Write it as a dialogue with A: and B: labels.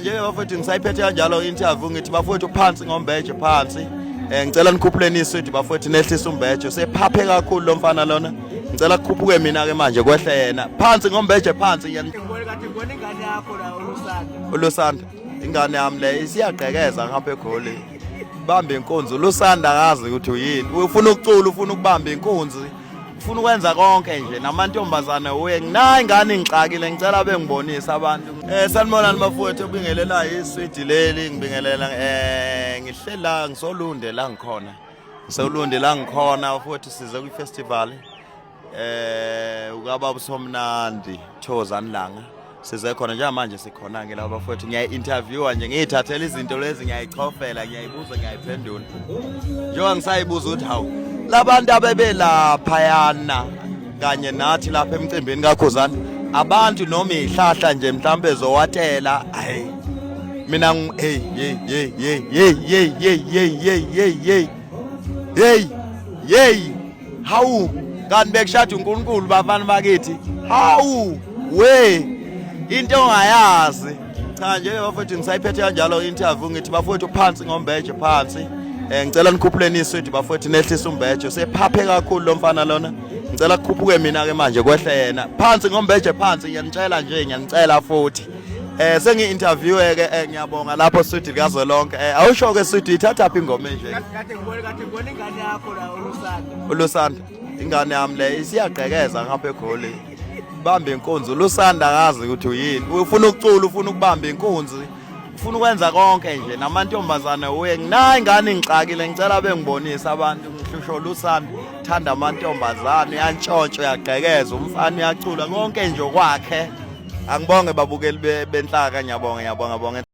A: Nje bafowethu ngisayiphethe kanjalo interview ngithi bafowethu phansi ngombeje phansi. Ngicela nikhuphuleni iswidi bafowethu nehlisa umbeje. Sephaphe kakhulu lo mfana lona. Ngicela kukhuphuke mina ke manje kwehle yena. Phansi ngombeje phansi
B: Ngibona kathi ngibona ingane yakho la ulusanda.
A: uLusanda. Ingane yami le isiyagqekeza ngapha eGoli. Bamba inkunzi uLusanda akazi ukuthi uyini. Ufuna ukucula ufuna ukubamba inkunzi. Ufuna ukwenza konke nje namantombazane uye nginayi ingane ngixakile ngicela bengibonisa abantu. Sanibonani bafowethu obingelela iswidi leli ngibingelela ngihlela ngisolunde la ngikhona. Ngisolunde la ngikhona bafowethu size kwi festival. Ukaba busomnandi Thozani langa. Size khona njengamanje sikhona ke la bafowethu ngiya-interviewa nje ngiyithathela izinto lezi ngiyayichofela ngiyayibuza ngiyayiphendula. Njengoba ngisayibuza ukuthi hawu labantu abebelaphayana kanye nathi lapha emcimbini kaKhuzani abantu noma ihlahla nje mhlambe zowatela hey mina hey hawu kanti bekushada uNkulunkulu bafana bakithi hawu we into ongayazi cha nje bafowethu ngisayiphethe kanjalo interview ngithi bafowethu phansi ngombeje phansi. Ngicela nikhuphuleni iswidi bafowethu nehlisa umbeje. Sephaphe kakhulu lo mfana lona. Ngicela kukhuphuke mina ke manje kwehle yena. Phansi ngombeje phansi ngiyanicela nje ngiyanicela futhi. Sengi-interview ke ngiyabonga lapho swidi likazolonke. Awusho ke swidi ithatha phi ingoma nje?
B: Kathi ngibona ingane yakho la ulusanda.
A: uLusanda. Ingane yami le isiyagqekeza ngapha eGoli. Bamba inkunzi uLusanda akazi ukuthi uyini. Ufuna ukucula ufuna ukubamba inkunzi. Ufuna ukwenza konke nje namantombazane uye nginayi ingane ngixakile ngicela bengibonisa abantu ngihlusho uLusanda thanda amantombazane uyantshontsho uyagqekeza umfana uyacula konke nje kwakhe. Angibonge babukeli benhlaka ngiyabonga.